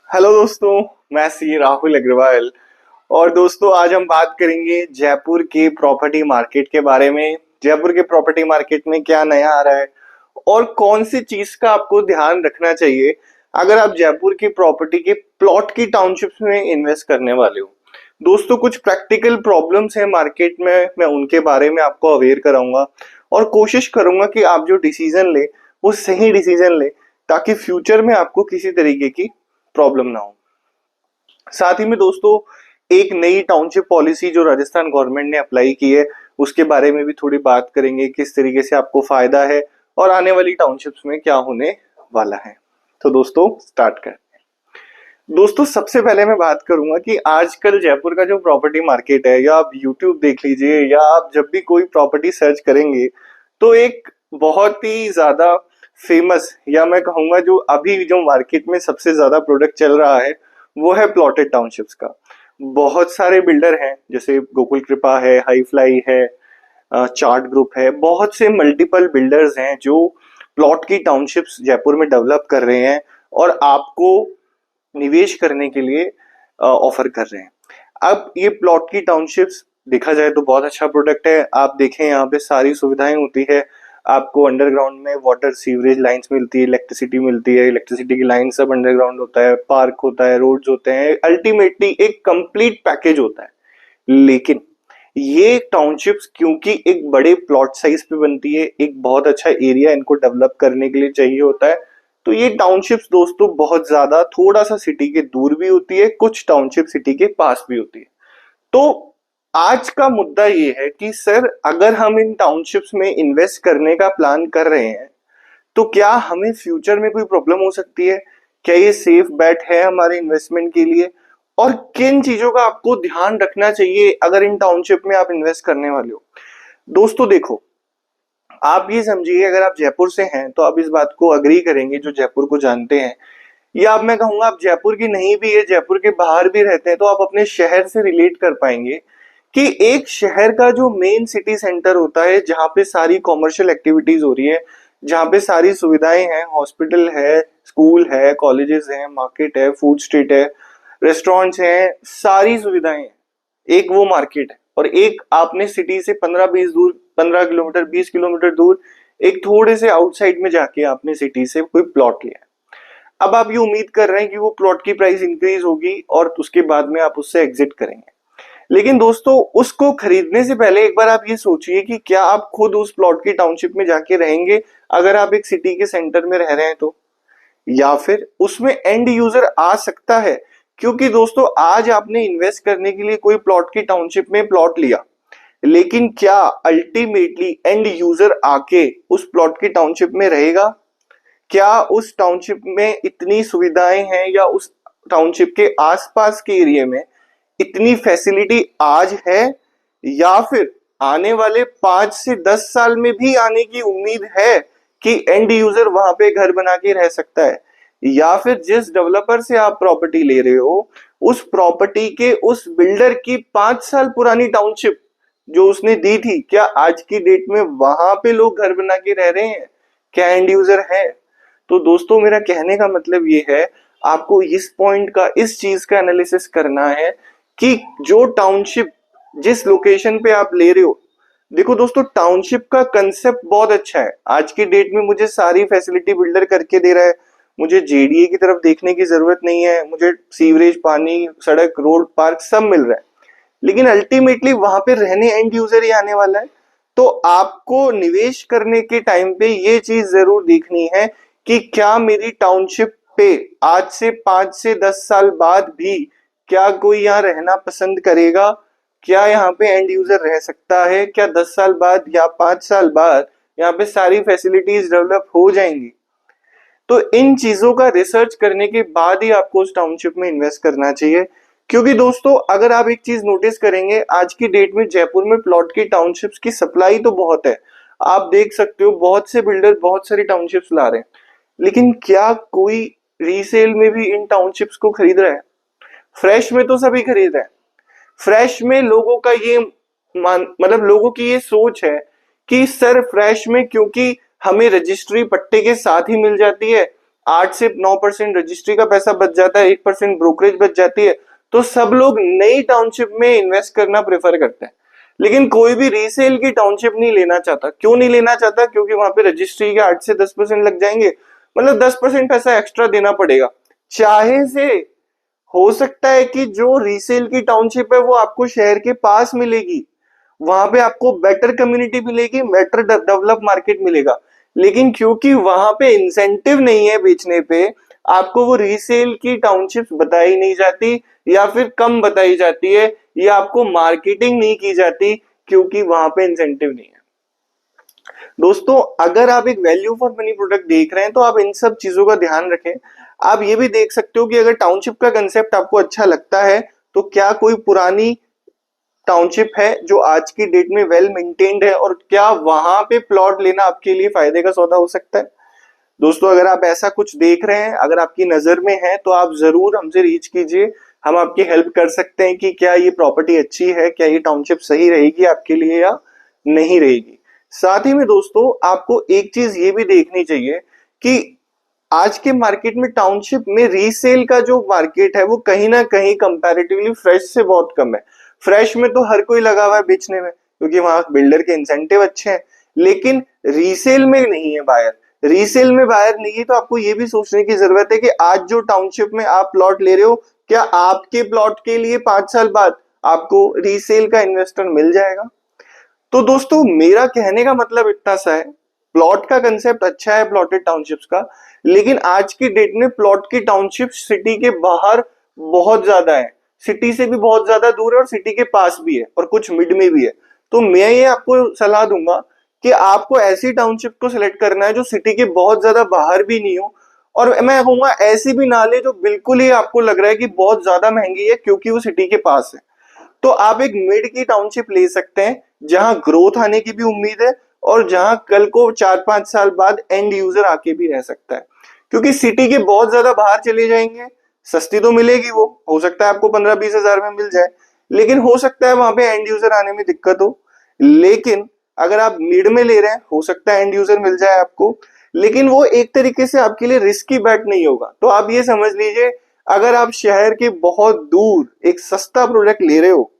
Hello दोस्तों, मैं सी राहुल अग्रवाल। और दोस्तों आज हम बात करेंगे जयपुर के प्रॉपर्टी मार्केट के बारे में। जयपुर के प्रॉपर्टी मार्केट में क्या नया आ रहा है और कौन सी चीज का आपको ध्यान रखना चाहिए अगर आप जयपुर की प्रॉपर्टी के प्लॉट की टाउनशिप्स में इन्वेस्ट करने वाले हो। दोस्तों कुछ प्रैक्टिकल प्रॉब्लम्स हैं मार्केट में, मैं उनके बारे में आपको अवेयर कराऊंगा और कोशिश करूंगा कि आप जो डिसीजन ले वो सही डिसीजन ले, ताकि फ्यूचर में आपको किसी तरीके की प्रॉब्लम ना हो। साथ ही में दोस्तों एक नई टाउनशिप पॉलिसी जो राजस्थान गवर्नमेंट ने अप्लाई की है उसके बारे में भी थोड़ी बात करेंगे, किस तरीके से आपको फायदा है और आने वाली टाउनशिप्स में क्या होने वाला है। तो दोस्तों स्टार्ट करते हैं। दोस्तों सबसे पहले मैं बात करूंगा कि आजकल जयपुर का जो प्रॉपर्टी मार्केट है, या आप यूट्यूब देख लीजिए या आप जब भी कोई प्रॉपर्टी सर्च करेंगे तो एक बहुत ही ज्यादा फेमस, या मैं कहूंगा जो अभी जो मार्केट में सबसे ज्यादा प्रोडक्ट चल रहा है वो है प्लॉटेड टाउनशिप्स का। बहुत सारे बिल्डर हैं, जैसे गोकुल कृपा है, हाई फ्लाई है, चार्ट ग्रुप है, बहुत से मल्टीपल बिल्डर्स हैं जो प्लॉट की टाउनशिप्स जयपुर में डेवलप कर रहे हैं और आपको निवेश करने के लिए ऑफर कर रहे हैं। अब ये प्लॉट की टाउनशिप्स देखा जाए तो बहुत अच्छा प्रोडक्ट है। आप देखें यहाँ पे सारी सुविधाएं होती है, आपको अंडरग्राउंड में वाटर सीवरेज लाइंस मिलती है, इलेक्ट्रिसिटी मिलती है, इलेक्ट्रिसिटी की लाइन सब अंडरग्राउंड होता है, पार्क होता है, रोड्स होते हैं, अल्टीमेटली एक कंप्लीट पैकेज होता है। लेकिन ये टाउनशिप्स क्योंकि एक बड़े प्लॉट साइज पे बनती है, एक बहुत अच्छा एरिया इनको डेवलप करने के लिए चाहिए होता है, तो ये टाउनशिप्स दोस्तों बहुत ज्यादा थोड़ा सा सिटी के दूर भी होती है, कुछ टाउनशिप सिटी के पास भी होती है। तो आज का मुद्दा ये है कि सर अगर हम इन टाउनशिप्स में इन्वेस्ट करने का प्लान कर रहे हैं तो क्या हमें फ्यूचर में कोई प्रॉब्लम हो सकती है? क्या ये सेफ बेट है हमारे इन्वेस्टमेंट के लिए? और किन चीजों का आपको ध्यान रखना चाहिए अगर इन टाउनशिप में आप इन्वेस्ट करने वाले हो? दोस्तों देखो, आप ये समझिए अगर आप जयपुर से हैं तो आप इस बात को अग्री करेंगे, जो जयपुर को जानते हैं, या अब मैं कहूंगा आप जयपुर की नहीं भी है, जयपुर के बाहर भी रहते हैं, तो आप अपने शहर से रिलेट कर पाएंगे कि एक शहर का जो मेन सिटी सेंटर होता है, जहाँ पे सारी कॉमर्शियल एक्टिविटीज हो रही है, जहाँ पे सारी सुविधाएं हैं, हॉस्पिटल है, स्कूल है, कॉलेजेस हैं, मार्केट है, फूड स्ट्रीट है, रेस्टोरेंट्स हैं, सारी सुविधाएं हैं, एक वो मार्केट है। और एक आपने सिटी से 15 किलोमीटर 20 किलोमीटर दूर एक थोड़े से आउटसाइड में जाके आपने सिटी से कोई प्लॉट लिया है। अब आप ये उम्मीद कर रहे हैं कि वो प्लॉट की प्राइस इंक्रीज होगी और उसके बाद में आप उससे एग्जिट करेंगे। लेकिन दोस्तों उसको खरीदने से पहले एक बार आप ये सोचिए कि क्या आप खुद उस प्लॉट की टाउनशिप में जाके रहेंगे अगर आप एक सिटी के सेंटर में रह रहे हैं तो, या फिर उसमें एंड यूजर आ सकता है। क्योंकि दोस्तों आज आपने इन्वेस्ट करने के लिए कोई प्लॉट की टाउनशिप में प्लॉट लिया, लेकिन क्या अल्टीमेटली एंड यूजर आके उस प्लॉट की टाउनशिप में रहेगा? क्या उस टाउनशिप में इतनी सुविधाएं हैं, या उस टाउनशिप के आसपास के एरिया में इतनी फैसिलिटी आज है, या फिर आने वाले 5 से 10 साल में भी आने की उम्मीद है कि एंड यूजर वहां पे घर बना के रह सकता है? या फिर जिस डेवलपर से आप प्रॉपर्टी ले रहे हो उस प्रॉपर्टी के उस बिल्डर की 5 साल पुरानी टाउनशिप जो उसने दी थी, क्या आज की डेट में वहां पे लोग घर बना के रह रहे हैं? क्या एंड यूजर है? तो दोस्तों मेरा कहने का मतलब ये है, आपको इस पॉइंट का, इस चीज का एनालिसिस करना है कि जो टाउनशिप जिस लोकेशन पे आप ले रहे हो। देखो दोस्तों टाउनशिप का कंसेप्ट बहुत अच्छा है, आज की डेट में मुझे सारी फैसिलिटी बिल्डर करके दे रहा है, मुझे जेडीए की तरफ देखने की जरूरत नहीं है, मुझे सीवरेज, पानी, सड़क, रोड, पार्क सब मिल रहा है। लेकिन अल्टीमेटली वहां पे रहने एंड यूजर ही आने वाला है। तो आपको निवेश करने के टाइम पे ये चीज जरूर देखनी है कि क्या मेरी टाउनशिप पे आज से 5 से 10 साल बाद भी क्या कोई यहाँ रहना पसंद करेगा? क्या यहाँ पे एंड यूजर रह सकता है? क्या 10 साल बाद या 5 साल बाद यहाँ पे सारी फैसिलिटीज डेवलप हो जाएंगी? तो इन चीजों का रिसर्च करने के बाद ही आपको उस टाउनशिप में इन्वेस्ट करना चाहिए। क्योंकि दोस्तों अगर आप एक चीज नोटिस करेंगे, आज की डेट में जयपुर में प्लॉट की टाउनशिप्स की सप्लाई तो बहुत है, आप देख सकते हो बहुत से बिल्डर बहुत सारी टाउनशिप्स ला रहे हैं, लेकिन क्या कोई रीसेल में भी इन टाउनशिप्स को खरीद रहा है? फ्रेश में तो सभी खरीद रहे हैं। फ्रेश में लोगों का ये मतलब लोगों की ये सोच है कि सर फ्रेश में क्योंकि हमें रजिस्ट्री पट्टे के साथ ही मिल जाती है, 8 से 9% रजिस्ट्री का पैसा बच जाता है, 1% ब्रोकरेज बच जाती है, तो सब लोग नई टाउनशिप में इन्वेस्ट करना प्रेफर करते हैं। लेकिन कोई भी रीसेल की टाउनशिप नहीं लेना चाहता। क्यों नहीं लेना चाहता? क्योंकि वहां पे रजिस्ट्री के 8 से 10% लग जाएंगे, मतलब 10% पैसा एक्स्ट्रा देना पड़ेगा। चाहे से हो सकता है कि जो रीसेल की टाउनशिप है वो आपको शहर के पास मिलेगी, वहां पे आपको बेटर कम्युनिटी मिलेगी, बेटर डेवलप मार्केट मिलेगा, लेकिन क्योंकि वहां पे इंसेंटिव नहीं है बेचने पे, आपको वो रीसेल की टाउनशिप्स बताई नहीं जाती, या फिर कम बताई जाती है, या आपको मार्केटिंग नहीं की जाती क्योंकि वहां पे इंसेंटिव नहीं है। दोस्तों, अगर आप एक वैल्यू फॉर मनी प्रोडक्ट देख रहे हैं तो आप इन सब चीजों का ध्यान रखें। आप ये भी देख सकते हो कि अगर टाउनशिप का कंसेप्ट आपको अच्छा लगता है तो क्या कोई पुरानी टाउनशिप है जो आज की डेट में वेल मेंटेन्ड है, और क्या वहां पे प्लॉट लेना आपके लिए फायदे का सौदा हो सकता है। दोस्तों, अगर आप ऐसा कुछ देख रहे हैं, अगर आपकी नजर में है, तो आप जरूर हमसे रीच कीजिए। हम आपकी हेल्प कर सकते हैं कि क्या ये प्रॉपर्टी अच्छी है, क्या ये टाउनशिप सही रहेगी आपके लिए या नहीं रहेगी। साथ ही में दोस्तों, आपको एक चीज ये भी देखनी चाहिए कि आज के मार्केट में टाउनशिप में रीसेल का जो मार्केट है वो कहीं ना कहीं कंपैरेटिवली फ्रेश से बहुत कम है। फ्रेश में तो हर कोई लगा हुआ है बेचने में, क्योंकि वहां बिल्डर के इंसेंटिव अच्छे हैं, लेकिन रीसेल में नहीं है बायर। रीसेल में बायर नहीं है, तो आपको ये भी सोचने की जरूरत है कि आज जो टाउनशिप में आप प्लॉट ले रहे हो, क्या आपके प्लॉट के लिए 5 साल बाद आपको रीसेल का इन्वेस्टर मिल जाएगा। तो दोस्तों, मेरा कहने का मतलब इतना सा है, प्लॉट का कंसेप्ट अच्छा है प्लॉटेड टाउनशिप्स का, लेकिन आज की डेट में प्लॉट की टाउनशिप सिटी के बाहर बहुत ज्यादा है, सिटी से भी बहुत ज्यादा दूर है, और सिटी के पास भी है, और कुछ मिड में भी है। तो मैं ये आपको सलाह दूंगा कि आपको ऐसी टाउनशिप को सिलेक्ट करना है जो सिटी के बहुत ज्यादा बाहर भी नहीं हो, और मैं कहूंगा ऐसी भी ना ले जो बिल्कुल ही आपको लग रहा है कि बहुत ज्यादा महंगी है क्योंकि वो सिटी के पास है। तो आप एक मिड की टाउनशिप ले सकते हैं जहां ग्रोथ आने की भी उम्मीद है, और जहां कल को 4-5 साल बाद एंड यूजर आके भी रह सकता है। क्योंकि सिटी के बहुत ज्यादा बाहर चले जाएंगे, सस्ती तो मिलेगी, वो हो सकता है आपको 15-20 हजार में मिल जाए, लेकिन हो सकता है वहां पे एंड यूजर आने में दिक्कत हो। लेकिन अगर आप मिड में ले रहे हैं, हो सकता है एंड यूजर मिल जाए आपको, लेकिन वो एक तरीके से आपके लिए रिस्की बैट नहीं होगा। तो आप ये समझ लीजिए, अगर आप शहर के बहुत दूर एक सस्ता प्रोडक्ट ले रहे हो,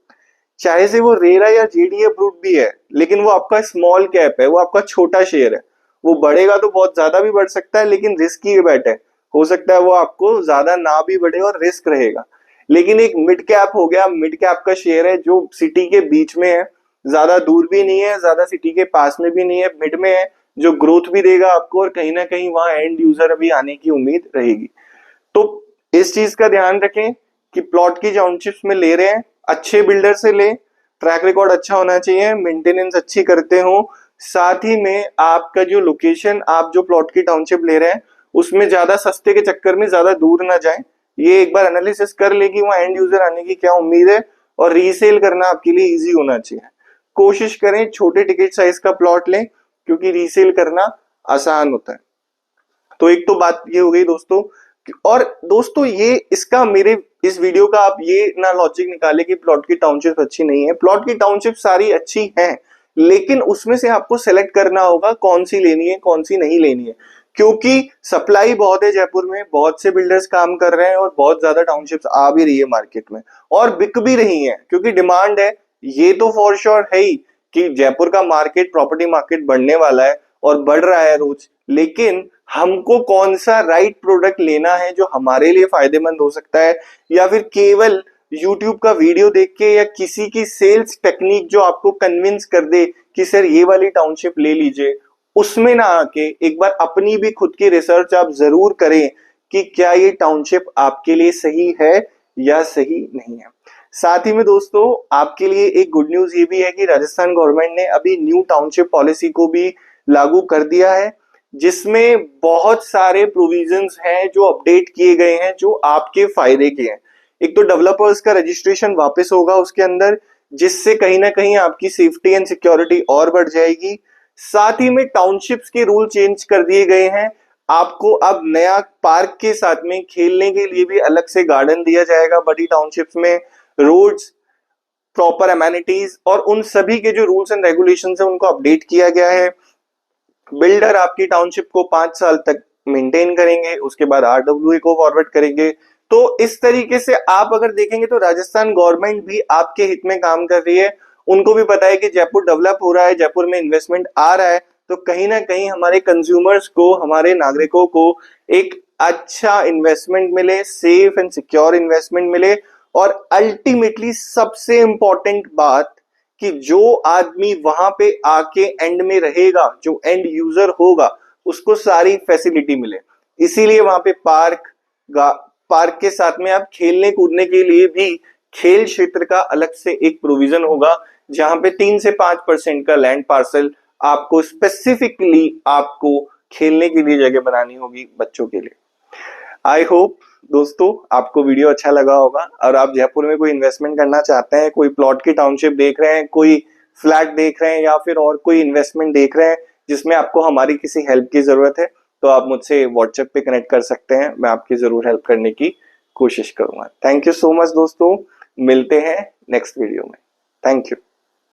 चाहे से वो रेरा या जेडी अप्रूव भी है, लेकिन वो आपका स्मॉल कैप है, वो आपका छोटा शेयर है, वो बढ़ेगा तो बहुत ज्यादा भी बढ़ सकता है, लेकिन रिस्की बैट है, हो सकता है वो आपको ज्यादा ना भी बढ़े और रिस्क रहेगा। लेकिन एक मिड कैप हो गया, मिड कैप का शेयर है जो सिटी के बीच में है, ज्यादा दूर भी नहीं है, ज्यादा सिटी के पास में भी नहीं है, मिड में है, जो ग्रोथ भी देगा आपको, और कहीं ना कहीं वहां एंड यूजर अभी आने की उम्मीद रहेगी। तो इस चीज का ध्यान रखें कि प्लॉट की टाउनशिप्स में ले रहे हैं, अच्छे बिल्डर से ले, ट्रैक रिकॉर्ड अच्छा होना चाहिए, मेंटेनेंस अच्छी करते हो, साथ ही में आपका जो लोकेशन, आप जो प्लॉट की टाउनशिप ले रहे हैं उसमें ज्यादा सस्ते के चक्कर में ज्यादा दूर ना जाए। ये एक बार एनालिसिस कर ले कि वहां एंड यूजर आने की क्या उम्मीद है, और रीसेल करना आपके लिए इजी होना चाहिए। कोशिश करें छोटे टिकट साइज का प्लॉट लें, क्योंकि रीसेल करना आसान होता है। तो एक तो बात ये हो गई दोस्तों। और दोस्तों, ये इसका मेरे इस वीडियो का आप ये ना लॉजिक निकाले कि प्लॉट की टाउनशिप अच्छी नहीं है। प्लॉट की टाउनशिप सारी अच्छी हैं, लेकिन उसमें से आपको सेलेक्ट करना होगा कौन सी लेनी है कौन सी नहीं लेनी है, क्योंकि सप्लाई बहुत है जयपुर में, बहुत से बिल्डर्स काम कर रहे हैं, और बहुत ज्यादा टाउनशिप्स आ भी रही है मार्केट में, और बिक भी रही हैं क्योंकि डिमांड है। ये तो फॉर श्योर है ही कि जयपुर का मार्केट, प्रॉपर्टी मार्केट बढ़ने वाला है और बढ़ रहा है रोज, लेकिन हमको कौन सा राइट प्रोडक्ट लेना है जो हमारे लिए फायदेमंद हो सकता है, या फिर केवल YouTube का वीडियो देख के या किसी की सेल्स टेक्निक जो आपको कन्विंस कर दे कि सर ये वाली टाउनशिप ले लीजिए, उसमें ना आके एक बार अपनी भी खुद की रिसर्च आप जरूर करें कि क्या ये टाउनशिप आपके लिए सही है या सही नहीं है। साथ ही में दोस्तों, आपके लिए एक गुड न्यूज ये भी है कि राजस्थान गवर्नमेंट ने अभी न्यू टाउनशिप पॉलिसी को भी लागू कर दिया है, जिसमें बहुत सारे प्रोविजंस हैं जो अपडेट किए गए हैं जो आपके फायदे के हैं। एक तो डेवलपर्स का रजिस्ट्रेशन वापस होगा उसके अंदर, जिससे कहीं ना कहीं आपकी सेफ्टी एंड सिक्योरिटी और बढ़ जाएगी। साथ ही में टाउनशिप्स के रूल चेंज कर दिए गए हैं, आपको अब नया पार्क के साथ में खेलने के लिए भी अलग से गार्डन दिया जाएगा बड़ी टाउनशिप्स में, रोड्स, प्रॉपर एमेनिटीज, और उन सभी के जो रूल्स एंड रेगुलेशंस है उनको अपडेट किया गया है। बिल्डर आपकी टाउनशिप को 5 साल तक मेंटेन करेंगे, उसके बाद आरडब्ल्यूए को फॉरवर्ड करेंगे। तो इस तरीके से आप अगर देखेंगे तो राजस्थान गवर्नमेंट भी आपके हित में काम कर रही है। उनको भी पता है कि जयपुर डेवलप हो रहा है, जयपुर में इन्वेस्टमेंट आ रहा है, तो कहीं ना कहीं हमारे कंज्यूमर्स को, हमारे नागरिकों को एक अच्छा इन्वेस्टमेंट मिले, सेफ एंड सिक्योर इन्वेस्टमेंट मिले। और अल्टीमेटली सबसे इंपॉर्टेंट बात कि जो आदमी वहां पे आके एंड में रहेगा, जो एंड यूजर होगा, उसको सारी फैसिलिटी मिले। इसीलिए वहां पे पार्क के साथ में आप खेलने कूदने के लिए भी खेल क्षेत्र का अलग से एक प्रोविजन होगा, जहां पे 3 से 5% का लैंड पार्सल आपको स्पेसिफिकली आपको खेलने के लिए जगह बनानी होगी बच्चों के लिए। आई होप दोस्तों आपको वीडियो अच्छा लगा होगा, और आप जयपुर में कोई इन्वेस्टमेंट करना चाहते हैं, कोई प्लॉट की टाउनशिप देख रहे हैं, कोई फ्लैट देख रहे हैं, या फिर और कोई इन्वेस्टमेंट देख रहे हैं जिसमें आपको हमारी किसी हेल्प की जरूरत है, तो आप मुझसे व्हाट्सएप पे कनेक्ट कर सकते हैं। मैं आपकी जरूर हेल्प करने की कोशिश करूंगा। थैंक यू सो मच दोस्तों, मिलते हैं नेक्स्ट वीडियो में। Thank you.